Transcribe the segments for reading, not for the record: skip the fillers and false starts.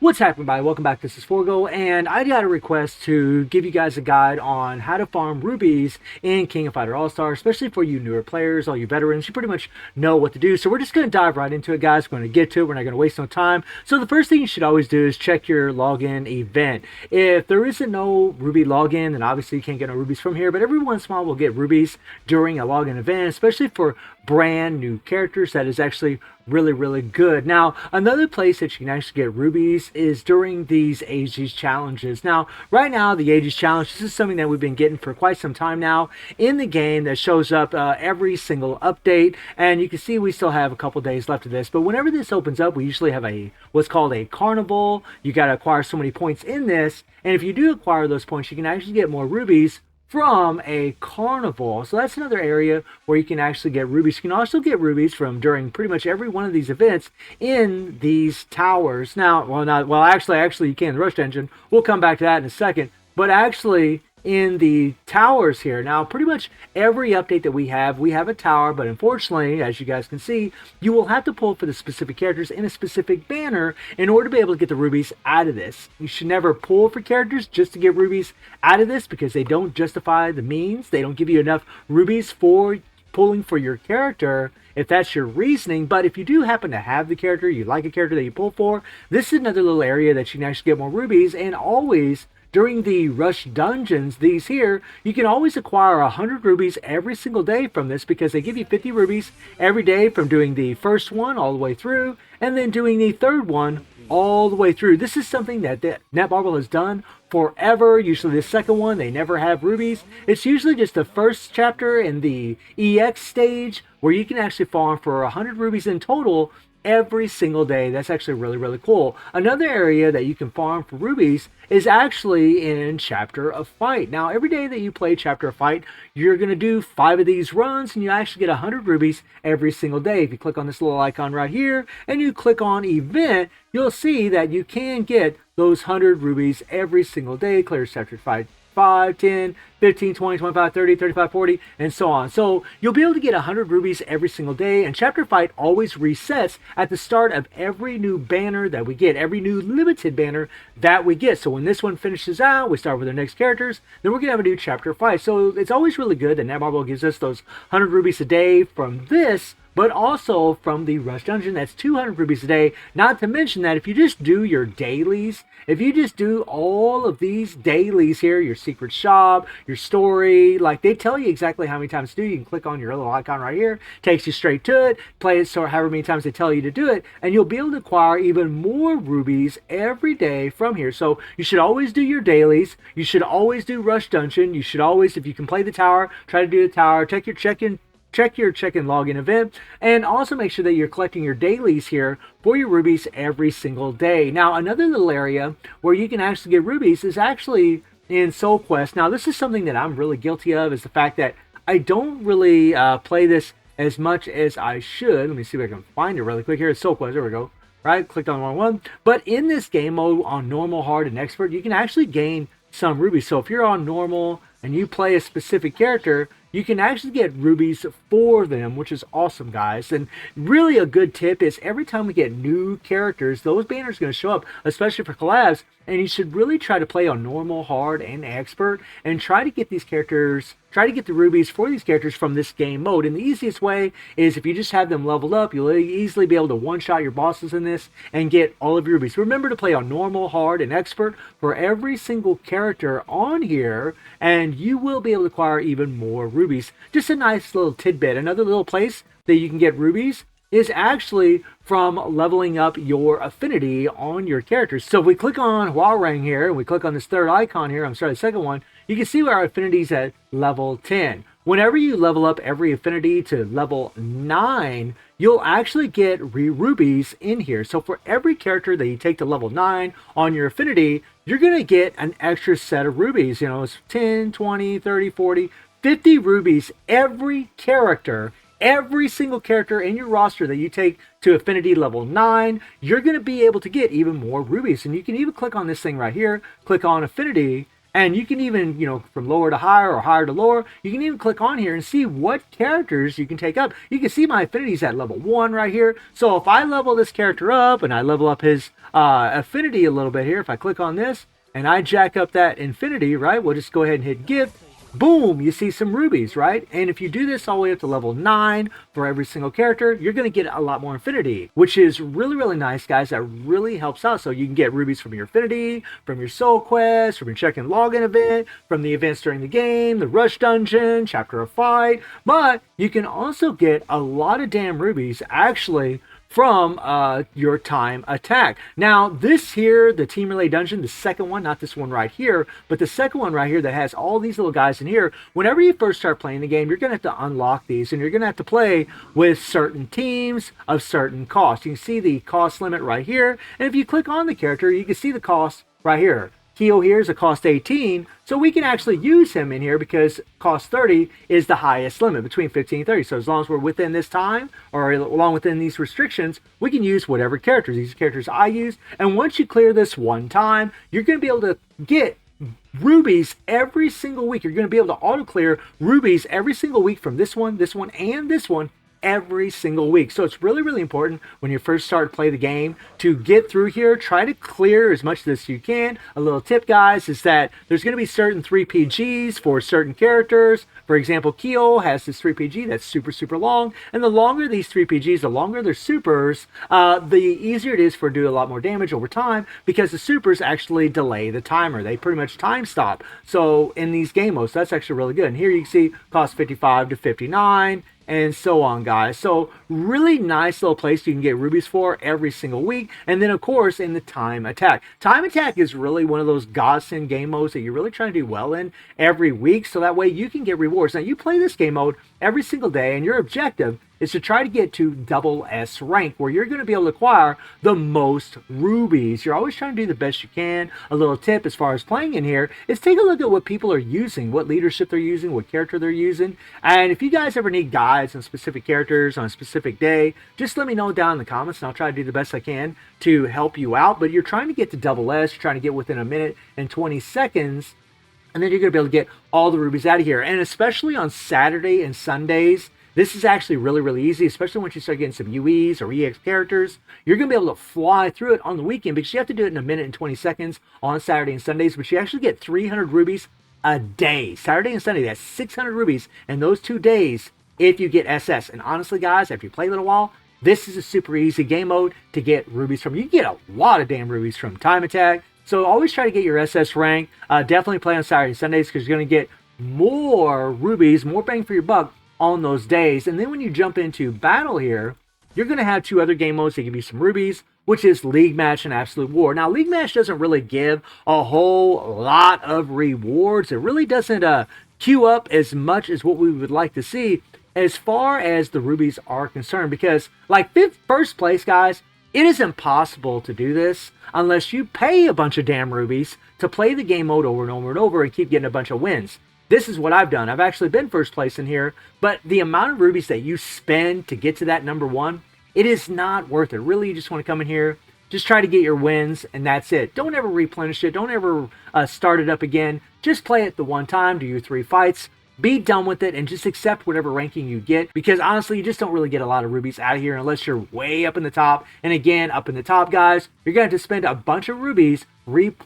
What's happening, everybody? Welcome back. This is Forgo, and I got a request to give you guys a guide on how to farm rubies in King of Fighter All-Star, especially for you newer players, all you veterans. You pretty much know what to do. So we're just going to dive right into it, guys. We're going to get to it. We're not going to waste no time. So the first thing you should always do is check your login event. If there isn't no ruby login, then obviously you can't get no rubies from here. But every once in a while, we'll get rubies during a login event, especially for brand new characters. That is actually really good. Now, another place that you can actually get rubies is during these ages challenges. Now, right now, the ages challenge, this is something that we've been getting for quite some time now in the game that shows up every single update, and you can see we still have a couple days left of this. But whenever this opens up, we usually have a what's called a carnival. You got to acquire so many points in this, and if you do acquire those points, you can actually get more rubies from a carnival. So that's another area where you can actually get rubies. You can also get rubies from during pretty much every one of these events in these towers. Now, actually you can in the Rush Engine. We'll come back to that in a second. But actually in the towers here, now pretty much every update that we have a tower, but unfortunately, as you guys can see, you will have to pull for the specific characters in a specific banner in order to be able to get the rubies out of this. You should never pull for characters just to get rubies out of this, because they don't justify the means. They don't give you enough rubies for pulling for your character if that's your reasoning. But if you do happen to have the character, you like a character that you pull for, this is another little area that you can actually get more rubies. And always during the rush dungeons, these here, you can always acquire 100 rubies every single day from this, because they give you 50 rubies every day from doing the first one all the way through, and then doing the third one all the way through. This is something that Netmarble has done forever. Usually the second one, they never have rubies. It's usually just the first chapter in the EX stage where you can actually farm for 100 rubies in total every single day. That's actually really cool. Another area that you can farm for rubies is actually in Chapter of Fight. Now, every day that you play Chapter of Fight, you're going to do 5 of these runs, and you actually get 100 rubies every single day. If you click on this little icon right here, and you click on Event, you'll see that you can get those 100 rubies every single day. Clear Chapter 5, 10, 15, 20, 25, 30, 35, 40, and so on. So you'll be able to get 100 rubies every single day, and Chapter Fight always resets at the start of every new banner that we get, every new limited banner that we get. So when this one finishes out, we start with our next characters, then we're going to have a new Chapter Fight. So it's always really good that Netmarble gives us those 100 rubies a day from this, but also from the Rush Dungeon. That's 200 rubies a day. Not to mention that if you just do your dailies, if you just do all of these dailies here, your secret shop, your story, like they tell you exactly how many times to do. You can click on your little icon right here, takes you straight to it, play it so however many times they tell you to do it, and you'll be able to acquire even more rubies every day from here. So you should always do your dailies. You should always do Rush Dungeon. You should always, if you can play the tower, try to do the tower, check your check-in login event, and also make sure that you're collecting your dailies here for your rubies every single day. Now, another little area where you can actually get rubies is actually in Soul Quest. Now, this is something that I'm really guilty of, is the fact that I don't really play this as much as I should. Let me see if I can find it really quick here. It's Soul Quest. There we go. Right, clicked on the wrong one. But in this game mode on normal, hard, and expert, you can actually gain some rubies. So if you're on normal and you play a specific character, you can actually get rubies for them, which is awesome, guys. And really a good tip is every time we get new characters, those banners are going to show up, especially for collabs, and you should really try to play on normal, hard, and expert, and try to get these characters, try to get the rubies for these characters from this game mode. And the easiest way is if you just have them leveled up, you'll easily be able to one-shot your bosses in this and get all of your rubies. Remember to play on normal, hard, and expert for every single character on here, and you will be able to acquire even more rubies. Just a nice little tidbit. Another little place that you can get rubies is actually from leveling up your affinity on your characters. So if we click on Huarang here, and we click on this third icon here, the second one, you can see where our affinity is at level 10. Whenever you level up every affinity to level 9, you'll actually get rubies in here. So for every character that you take to level 9 on your affinity, you're going to get an extra set of rubies. You know, it's 10, 20, 30, 40, 50 rubies every character. Every single character in your roster that you take to affinity level 9, you're going to be able to get even more rubies. And you can even click on this thing right here, click on affinity, And you can even, from lower to higher or higher to lower, you can even click on here and see what characters you can take up. You can see my affinities at level 1 right here. So if I level this character up and I level up his affinity a little bit here, if I click on this and I jack up that infinity, right, we'll just go ahead and hit gift. Boom, you see some rubies, right? And if you do this all the way up to level 9 for every single character, you're going to get a lot more infinity, which is really, really nice, guys. That really helps out. So you can get rubies from your affinity, from your soul quest, from your check and login event, from the events during the game, the rush dungeon, chapter of fight. But you can also get a lot of damn rubies actually from your time attack. Now this here, the team relay dungeon, the second one, not this one right here, but the second one right here that has all these little guys in here, whenever you first start playing the game, you're going to have to unlock these, and you're going to have to play with certain teams of certain cost. You can see the cost limit right here, and if you click on the character, you can see the cost right here. Keo here is a cost 18, so we can actually use him in here because cost 30 is the highest limit between 15 and 30. So as long as we're within this time or along within these restrictions, we can use whatever characters. These characters I use, and once you clear this one time, you're going to be able to get rubies every single week. You're going to be able to auto clear rubies every single week from this one, and this one every single week. So it's really, really important when you first start to play the game to get through here. Try to clear as much as you can. A little tip, guys, is that there's going to be certain 3PGs for certain characters. For example, Keo has this 3PG that's super, super long. And the longer these 3PGs, the longer their supers, the easier it is for it to do a lot more damage over time because the supers actually delay the timer. They pretty much time stop. So in these game modes, that's actually really good. And here you can see cost 55 to 59. And so on, guys. So really nice little place you can get rubies for every single week. And then of course in the time attack. Time attack is really one of those godsend game modes that you're really trying to do well in every week, so that way you can get rewards. Now you play this game mode every single day, and your objective is to try to get to double S rank, where you're going to be able to acquire the most rubies. You're always trying to do the best you can. A little tip as far as playing in here is take a look at what people are using, what leadership they're using, what character they're using. And if you guys ever need guides on specific characters on a specific day, just let me know down in the comments, and I'll try to do the best I can to help you out. But you're trying to get to double S, you're trying to get within a minute and 20 seconds, and then you're going to be able to get all the rubies out of here. And especially on Saturday and Sundays, this is actually really, really easy, especially once you start getting some UEs or EX characters. You're going to be able to fly through it on the weekend because you have to do it in a minute and 20 seconds on Saturday and Sundays, but you actually get 300 rubies a day. Saturday and Sunday, that's 600 rubies in those 2 days if you get SS. And honestly, guys, after you play a little while, this is a super easy game mode to get rubies from. You can get a lot of damn rubies from Time Attack. So always try to get your SS rank. Definitely play on Saturday and Sundays because you're going to get more rubies, more bang for your buck on those days. And then when you jump into battle here, you're going to have 2 other game modes that give you some rubies, which is League Match and Absolute War. Now, League Match doesn't really give a whole lot of rewards. It really doesn't queue up as much as what we would like to see as far as the rubies are concerned, because like first place, guys, it is impossible to do this unless you pay a bunch of damn rubies to play the game mode over and over and over and keep getting a bunch of wins. This is what I've done. I've actually been first place in here, but the amount of rubies that you spend to get to that number 1, it is not worth it. Really, you just want to come in here, just try to get your wins, and that's it. Don't ever replenish it. Don't ever start it up again. Just play it the one time, do your 3 fights, be done with it, and just accept whatever ranking you get, because honestly, you just don't really get a lot of rubies out of here unless you're way up in the top. And again, up in the top, guys, you're going to have to spend a bunch of rubies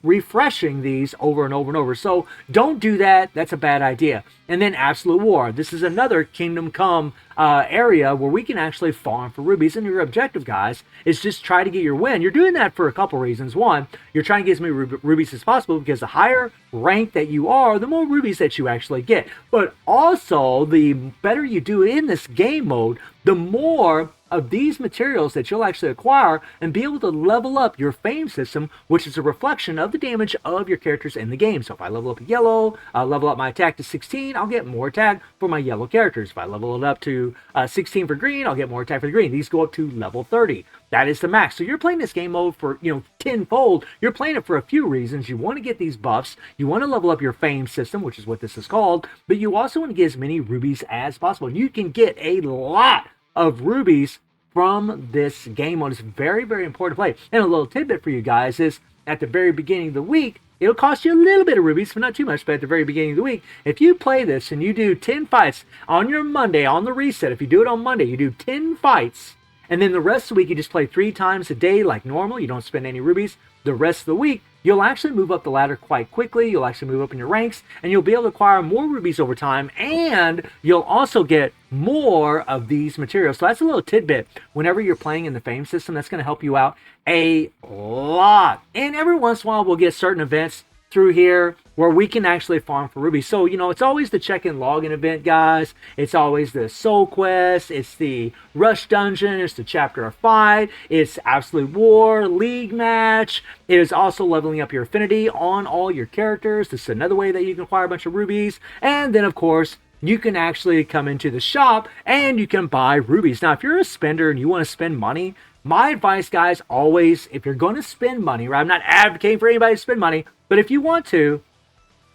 refreshing these over and over and over. So don't do that. That's a bad idea. And then Absolute War. This is another Kingdom Come area where we can actually farm for rubies. And your objective, guys, is just try to get your win. You're doing that for a couple reasons. One, you're trying to get as many rubies as possible, because the higher rank that you are, the more rubies that you actually get. But also, the better you do in this game mode, the more of these materials that you'll actually acquire and be able to level up your fame system, which is a reflection of the damage of your characters in the game. So if I level up yellow, level up my attack to 16, I'll get more attack for my yellow characters. If I level it up to 16 for green, I'll get more attack for the green. These go up to level 30. That is the max. So you're playing this game mode for, tenfold. You're playing it for a few reasons. You want to get these buffs. You want to level up your fame system, which is what this is called. But you also want to get as many rubies as possible. And you can get a lot of rubies from this game mode. It's very, very important to play. And a little tidbit for you guys is at the very beginning of the week, It'll cost you a little bit of rubies, but not too much. But at the very beginning of the week, if you play this and you do 10 fights on your Monday on the reset, if you do it on Monday, you do 10 fights, and then the rest of the week you just play 3 times a day like normal, you don't spend any rubies. The rest of the week, you'll actually move up the ladder quite quickly. You'll actually move up in your ranks, and you'll be able to acquire more rubies over time, and you'll also get more of these materials. So that's a little tidbit. Whenever you're playing in the fame system, that's going to help you out a lot. And every once in a while, we'll get certain events through here where we can actually farm for rubies. So, it's always the check-in login event, guys. It's always the soul quest. It's the rush dungeon. It's the chapter of fight. It's absolute war, league match. It is also leveling up your affinity on all your characters. This is another way that you can acquire a bunch of rubies. And then, of course, you can actually come into the shop and you can buy rubies. Now, if you're a spender and you want to spend money, my advice, guys, always, if you're going to spend money, right? I'm not advocating for anybody to spend money, but if you want to,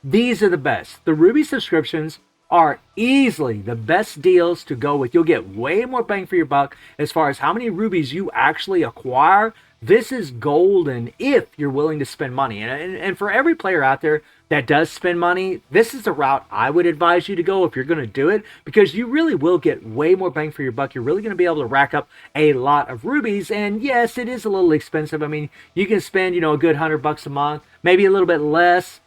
these are the best. The ruby subscriptions are easily the best deals to go with. You'll get way more bang for your buck as far as how many rubies you actually acquire. This is golden if you're willing to spend money. And for every player out there that does spend money, this is the route I would advise you to go if you're going to do it, because you really will get way more bang for your buck. You're really going to be able to rack up a lot of rubies. And yes, it is a little expensive. I mean, you can spend, a good $100 a month, maybe a little bit less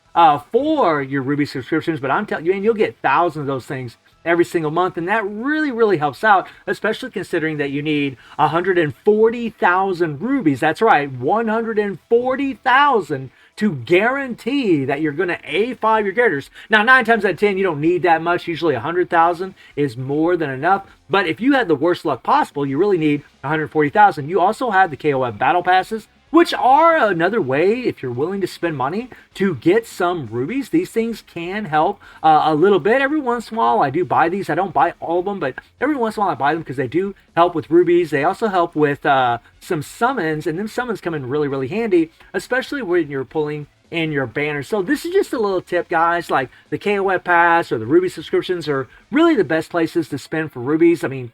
for your ruby subscriptions, but I'm telling you, and you'll get thousands of those things every single month, and that really, really helps out, especially considering that you need 140,000 rubies. That's right, 140,000 to guarantee that you're going to A5 your characters. Now, 9 times out of 10, you don't need that much. Usually 100,000 is more than enough. But if you had the worst luck possible, you really need 140,000. You also have the KOF battle passes, which are another way, if you're willing to spend money, to get some rubies. These things can help a little bit. Every once in a while, I do buy these. I don't buy all of them, but every once in a while, I buy them because they do help with rubies. They also help with some summons, and them summons come in really, really handy, especially when you're pulling in your banners. So this is just a little tip, guys. Like the KOF pass or the ruby subscriptions are really the best places to spend for rubies. I mean,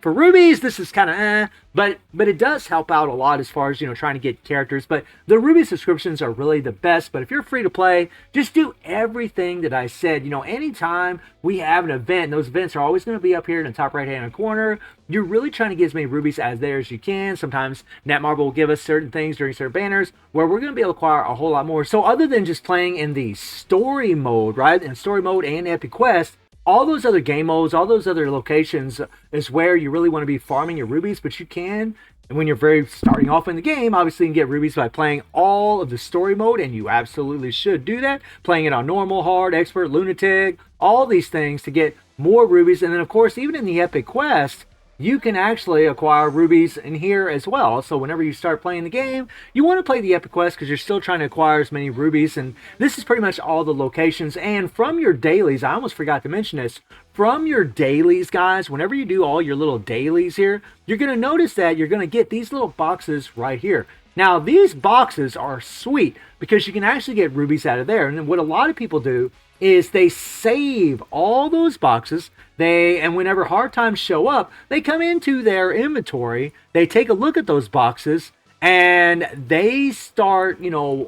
for rubies, this is kind of but it does help out a lot as far as, trying to get characters. But the ruby subscriptions are really the best. But if you're free to play, just do everything that I said. Anytime we have an event, those events are always going to be up here in the top right-hand corner. You're really trying to get as many rubies as there as you can. Sometimes Netmarble will give us certain things during certain banners where we're going to be able to acquire a whole lot more. So other than just playing in the story mode, right, in story mode and epic quest, all those other game modes, all those other locations is where you really want to be farming your rubies. But you can, and when you're starting off in the game, obviously you can get rubies by playing all of the story mode, and you absolutely should do that. Playing it on normal, hard, expert, lunatic, all these things to get more rubies. And then, of course, even in the epic quest, you can actually acquire rubies in here as well. So whenever you start playing the game, you want to play the epic quest because you're still trying to acquire as many rubies. And this is pretty much all the locations. And from your dailies, I almost forgot to mention this, from your dailies, guys, whenever you do all your little dailies here, you're going to notice that you're going to get these little boxes right here. Now, these boxes are sweet because you can actually get rubies out of there. And what a lot of people do is they save all those boxes. And whenever hard times show up, they come into their inventory, they take a look at those boxes, and they start,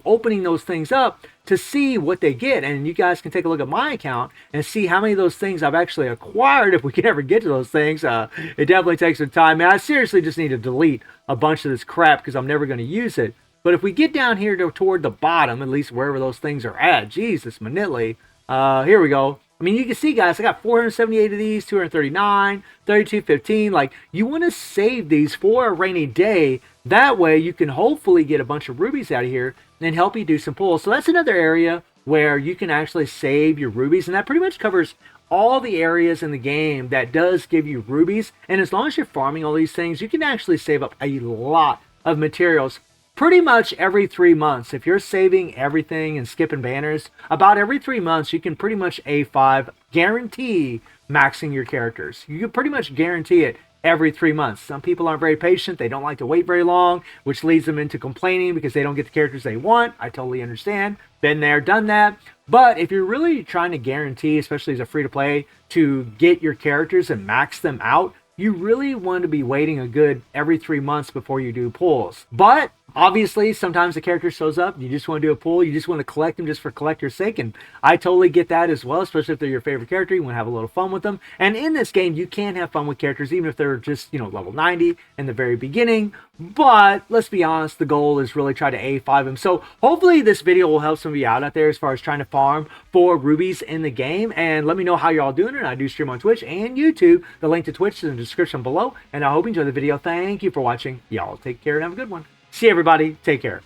opening those things up to see what they get. And you guys can take a look at my account and see how many of those things I've actually acquired if we can ever get to those things. It definitely takes some time. Man, I seriously just need to delete a bunch of this crap because I'm never going to use it. But if we get down here toward the bottom, at least wherever those things are at, Jesus, Manitli, here we go. I mean, you can see, guys, I got 478 of these, 239, 3215. Like, you want to save these for a rainy day. That way, you can hopefully get a bunch of rubies out of here and help you do some pulls. So that's another area where you can actually save your rubies. And that pretty much covers all the areas in the game that does give you rubies. And as long as you're farming all these things, you can actually save up a lot of materials pretty much every 3 months. If you're saving everything and skipping banners, about every 3 months, you can pretty much A5 guarantee maxing your characters. You can pretty much guarantee it every 3 months. Some people aren't very patient. They don't like to wait very long, which leads them into complaining because they don't get the characters they want. I totally understand. Been there, done that. But if you're really trying to guarantee, especially as a free-to-play, to get your characters and max them out, you really want to be waiting a good every 3 months before you do pulls. But Obviously, sometimes the character shows up, you just want to do a pull, you just want to collect them just for collector's sake, and I totally get that as well, especially if they're your favorite character, you want to have a little fun with them. And in this game, you can have fun with characters, even if they're just, level 90 in the very beginning. But let's be honest, the goal is really try to A5 them. So hopefully this video will help some of you out there as far as trying to farm for rubies in the game. And let me know how y'all doing it. I do stream on Twitch and YouTube. The link to Twitch is in the description below. And I hope you enjoyed the video. Thank you for watching. Y'all take care and have a good one. See everybody. Take care.